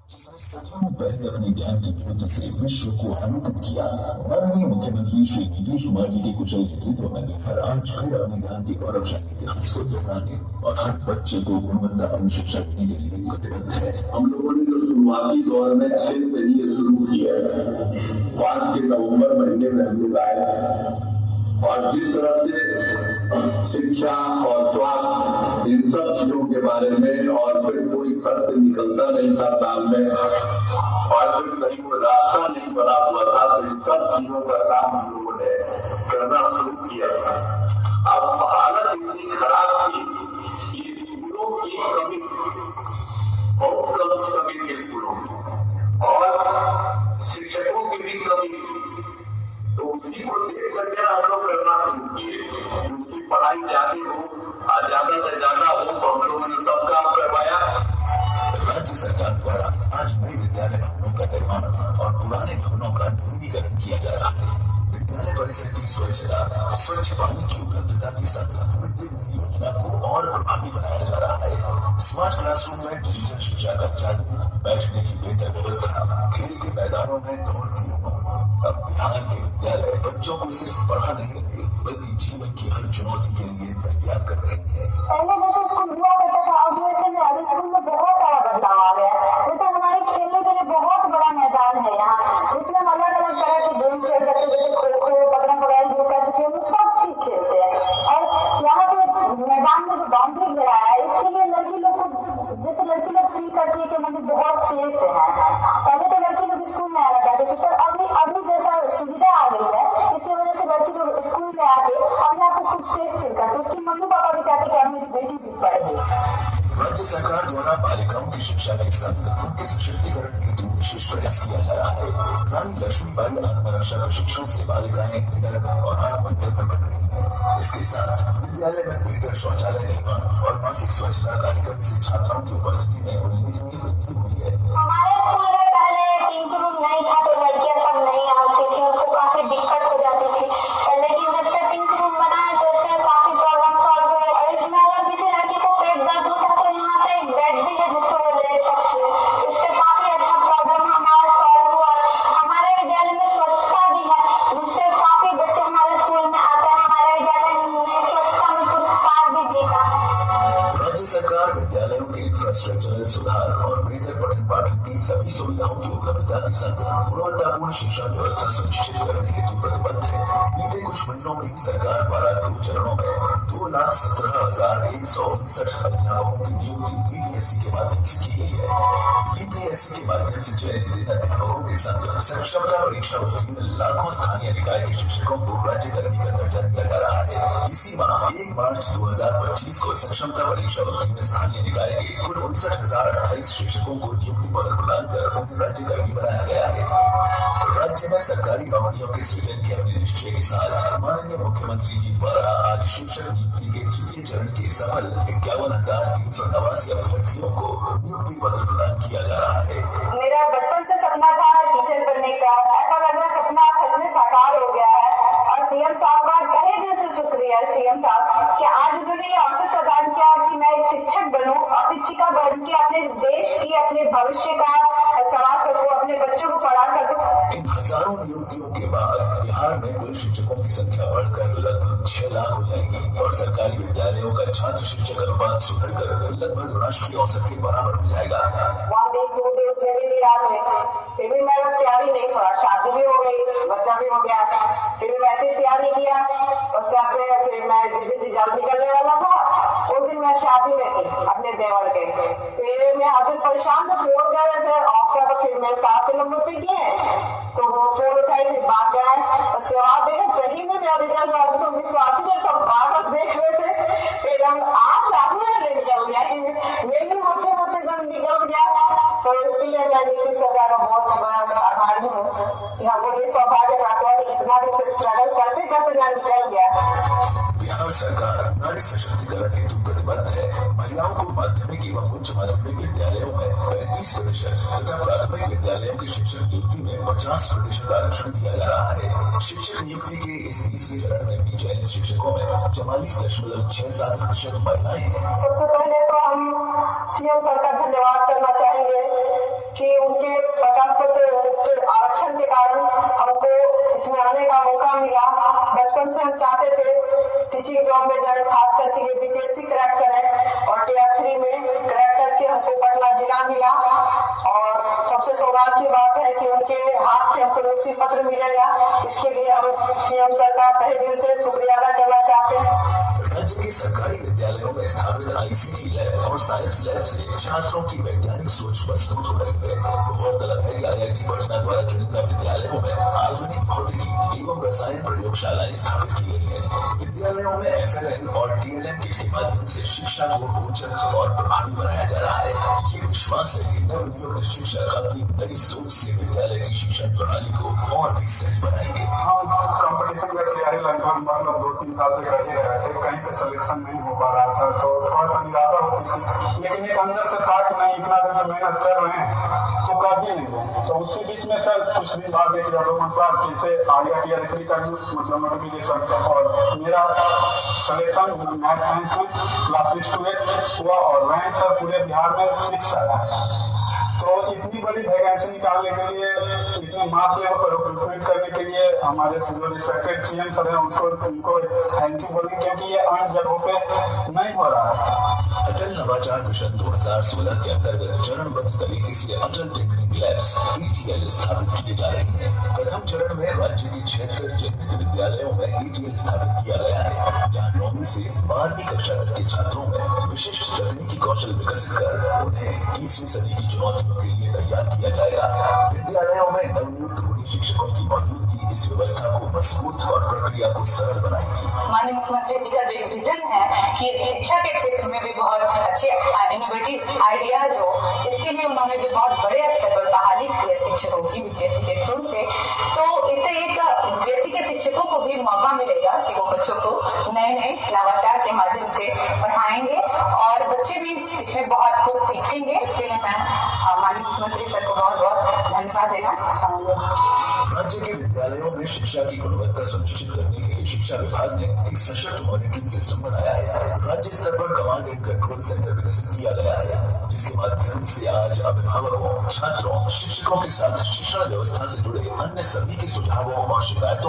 पहले अपने ज्ञान की ज्योति से विश्व को आलोकित किया। माननीय मुख्यमंत्री श्री नीतीश कुमार जी के कुशल नेतृत्व में हर आज फिर अपने ज्ञान के गौरवशाली इतिहास को दोहराने और हर बच्चे को गुणवत्तापूर्ण शिक्षा देने के लिए प्रतिबद्ध है। हम लोगों ने जो शुरुआती दौर में 6 से ये शुरू किया है, 5 के नवंबर महीने में हम लोग आए और जिस तरह से शिक्षा और स्वास्थ्य इन सब चीजों के बारे में और फिर कोई खर्च निकलता नहीं था साल में और फिर कहीं कोई रास्ता नहीं बना हुआ था, तो इन सब चीजों का काम हम लोगों ने करना शुरू किया था। अब हालत इतनी खराब थी कि स्कूलों की कमी, बहुत कमी थी स्कूलों की और शिक्षकों की भी कमी थी। तो उसी को देख करके हम लोग करना शुरू किए। उनकी पढ़ाई जाती हो, ज्यादा से ज्यादा हो, तो हम लोगों ने सब काम करवाया। राज्य सरकार द्वारा आज नए विद्यालय भवनों का निर्माण और पुराने भवनों का नवीनीकरण किया जा रहा है। विद्यालय परिसर की स्वच्छता, स्वच्छ पानी की उपलब्धता के साथ मिड डे मील योजना को और प्रभावी बनाया जा रहा है। स्मार्ट क्लासरूम में डिजिटल शिक्षा का चालू, बैठने की बेहतर व्यवस्था, खेल के मैदानों में दौड़ती हो। अब बिहार के विद्यालय बच्चों को सिर्फ पढ़ा नहीं रहे, बल्कि जीवन की हर चुनौती के लिए तैयार कर रहे हैं। पहले जैसे स्कूल हुआ करता था, अब वैसे नहीं। अभी स्कूल में बहुत सारा बदलाव आ गया है। जैसे हमारे खेलने के लिए बहुत बड़ा मैदान है यहाँ, जिसमें हम अलग अलग तरह के गेम खेल सकते हैं, जैसे खो खो, पकड़म पकड़ाई, लुका छुपी, हम लोग सब चीज खेलते हैं। और यहाँ पे मैदान में जो बाउंड्री घेरा है, इसके लिए लड़की लोग को, जैसे लड़की लोग फील करती है कि मम्मी बहुत सेफ है। पहले तो लड़की लोग स्कूल में आना चाहते थे, पर अभी जैसा सुविधा आ गई है, इसकी वजह से लड़की लोग स्कूल में आके अपने आप को खूब सेफ फील करते हैं। उसकी मम्मी पापा भी चाहते कि मेरी बेटी भी पढ़े। राज्य सरकार द्वारा बालिकाओं की शिक्षा के साथ उनके सशक्तिकरण हेतु विशेष प्रयास किया जा रहा है। रानी लक्ष्मीबाई आत्मरक्षा प्रशिक्षण से बालिकाएं निडर और आत्मनिर्भर बन रही है। इसके साथ विद्यालय में बेहतर शौचालय निर्माण और मासिक स्वच्छता कार्यक्रम से छात्राओं की उपस्थिति में उल्लेखनीय वृद्धि हुई है। हमारे स्कूल में पहले पिंक रूम नहीं था, तो लड़कियां सब नहीं आती थी, उनको काफी दिक्कत हो जाती थी। लेकिन जब से पिंक रूम बना है, तो इससे काफी प्रॉब्लम सॉल्व हुए। और इसमें अगर किसी लड़की को पेट दर्द होता है, तो यहाँ पे एक बेड भी है जिसको वो ले सकती है। इससे काफी अच्छा प्रॉब्लम हमारा सॉल्व हुआ। हमारे विद्यालय में स्वच्छता भी है, जिससे काफी बच्चे हमारे स्कूल में आते हैं। हमारे विद्यालय में स्वच्छता में पुरस्कार भी जीता है। राज्य सरकार विद्यालयों के इंफ्रास्ट्रक्चरल सुधार और बेहतर पठन पाठन की सभी सुविधाओं की उपलब्धता के साथ गुणवत्तापूर्ण शिक्षा व्यवस्था सुनिश्चित करने हेतु प्रतिबद्ध है। बीते कुछ महीनों में सरकार द्वारा 2 चरणों में 2,17,159 अध्यापकों की नियुक्ति बीपीएससी के माध्यम से की गई है। बीपीएससी के माध्यम से चयनित इन अध्यापकों के साथ सक्षमता परीक्षा उत्तीर्ण लाखों स्थानीय निकाय के शिक्षकों को राज्यकर्मी का दर्जा दिया जा रहा है। इसी माह 1 मार्च 2025 को सक्षमता परीक्षा उत्तीर्ण स्थानीय निकाय के कुल 59,028 शिक्षकों को नियुक्ति पत्र प्रदान कर उन्हें राज्यकर्मी बनाया गया है। राज्य में सरकारी नौकरियों के सृजन के अपने निश्चय के साथ माननीय मुख्यमंत्री जी द्वारा आज शिक्षक नियुक्ति के 3य चरण के सफल 51,389 अभ्यर्थियों को नियुक्ति पत्र प्रदान किया जा रहा है। मेरा बचपन से सपना था टीचर बनने का। ऐसा लग रहा सपना सच में साकार हो गया है। और सीएम साहब का तहे दिल से शुक्रिया सीएम साहब कि आज उन्होंने ये अवसर प्रदान किया कि मैं एक शिक्षक बनूं और शिक्षिका बन के अपने देश की, अपने भविष्य का संवार सकूं, अपने बच्चों को पढ़ा सकूं। इन हजारों नियुक्तियों के बाद बिहार में कुल शिक्षकों की संख्या बढ़कर लगभग 6 लाख हो जाएगी और सरकारी विद्यालयों का छात्र शिक्षक अनुपात सुधरकर लगभग राष्ट्रीय औसत के बराबर हो जाएगा। उसमें भी निराश है, फिर भी मैंने तैयारी नहीं छोड़ा। शादी भी हो गई, बच्चा भी हो गया, फिर भी वैसे तैयारी किया। उससे फिर मैं जिस दिन रिजल्ट निकलने वाला था, उस दिन मैं शादी में थी अपने देवर के। फिर मैं हस्बैंड परेशान थे, फोन कर रहे थे ऑफिसर, तो फिर मेरे सास के नंबर पे किए, तो वो फोन उठाई, फिर बात कराए। उसके बाद देखे सही में मेरा रिजल्ट हुआ, तो विश्वास ही तो बात देख रहे थे। फिर हम आज सास में निकल गया कि मेरी होते होते जब निकल गया, तो इसके लिए मैं नीतीश सरकार का बहुत आभारी हूँ कि हमको ये सौभाग्य प्राप्त हुआ कि इतना दिन से स्ट्रगल करते करते ना निकल गया। बिहार सरकार नारी सशक्तिकरण हेतु प्रतिबद्ध है। महिलाओं को माध्यमिक एवं उच्च माध्यमिक विद्यालयों में 35% तथा प्राथमिक विद्यालयों की शिक्षक नियुक्ति में 50% आरक्षण दिया जा रहा है। शिक्षक नियुक्ति के इस 3रे चरण में भी चयनित शिक्षकों में 44.67% महिलाएं हैं। सबसे पहले तो हम सीएम सर का धन्यवाद करना चाहेंगे कि बचपन से हम चाहते थे टीचिंग जॉब में जाए, खास करके ये बीपीएससी क्रैक करें और टीआर 3 में क्रैक करके हमको पटना जिला मिला। और सबसे सौभाग्य की बात है कि उनके हाथ से हमको नियुक्ति पत्र मिलेगा। इसके लिए हम सीएम सर का तहे दिल से शुक्रिया अदा करना चाहते हैं। राज्य के सरकारी विद्यालयों में स्थापित आईसीटी लैब और साइंस लैब से छात्रों की वैज्ञानिक सोच मजबूत हो रही है। गौरतलब है कि आईआईटी पटना द्वारा चुनिंदा विद्यालयों में आधुनिक भौतिकी एवं रसायन प्रयोगशालाएं स्थापित की गई है। विद्यालयों में FLN और TLM के माध्यम से शिक्षा को रोचक और प्रभावी बनाया जा रहा है। ये विश्वास है कि नवनियुक्त शिक्षक अपनी नई सोच से विद्यालय की शिक्षण प्रणाली को और भी सही बनाएंगे। कंपटीशन की तैयारी लगभग 2-3 साल से कर ही रहे थे, कहीं पे सिलेक्शन नहीं हो पा रहा था तो थोड़ा सा निराशा होती थी, लेकिन एक अंदर से था कि नहीं इतना दिन से मेहनत कर रहे हैं तो कर भी नहीं। तो उसी बीच में सर कुछ दिन बाद एक या 2 मंथ बाद फिर से आगे टीआर 3 का मतलब नोटिफिकेशन और मेरा सिलेक्शन मैथ साइंस में क्लास 6 to 8 हुआ और रैंक सर पूरे बिहार में 6 आया। तो इतनी बड़ी वैकेंसी निकालने के लिए, इतने मास लेवल पर रिक्रूटमेंट करने के लिए हमारे जो रिस्पेक्टेड सीएम सर हैं उनको थैंक यू बोलेंगे, क्योंकि ये अन्य जगहों पे नहीं हो रहा है। अटल नवाचार मिशन 2016 के अंतर्गत चरणबद्ध तरीके से अटल टेक्निक लैब्स ETL स्थापित किए जा रहे हैं। प्रथम चरण में राज्य के 76 चिन्हित विद्यालयों में ETL स्थापित किया गया है, जहां 9वीं से 12वीं कक्षा तक के छात्रों में विशिष्ट तकनीकी कौशल विकसित कर उन्हें 21वीं सदी की चुनौतियों के लिए तैयार किया जाएगा। विद्यालयों में नवनियुक्त गुणी शिक्षकों की मौजूदगी इस व्यवस्था को मजबूत और प्रक्रिया को सरल बनाएगी। माननीय मुख्यमंत्री जी का जो विजन है कि शिक्षा के क्षेत्र में भी बहुत अच्छे इनोवेटिव आइडियाज हो, इसके लिए उन्होंने जो बहुत बड़े स्तर पर बहाली की है शिक्षकों की बीपीएससी के थ्रू से, तो इससे एक बीपीएससी के शिक्षकों को भी मौका मिलेगा कि वो बच्चों को नए नए नवाचार के माध्यम से पढ़ाएंगे और बच्चे भी इसमें बहुत कुछ सीखेंगे। इसके लिए मैं माननीय मुख्यमंत्री सर को बहुत बहुत धन्यवाद देना चाहूंगी। राज्य के विद्यालयों में शिक्षा की गुणवत्ता सुनिश्चित करने के लिए शिक्षा विभाग ने एक सशक्त मॉनिटरिंग सिस्टम बनाया है। राज्य स्तर पर कमांड एंड कंट्रोल सेंटर विकसित किया गया है, जिसके माध्यम से आज अभिभावकों, छात्रों, शिक्षकों के साथ शिक्षा व्यवस्था से जुड़े अन्य सभी के सुझावों और शिकायतों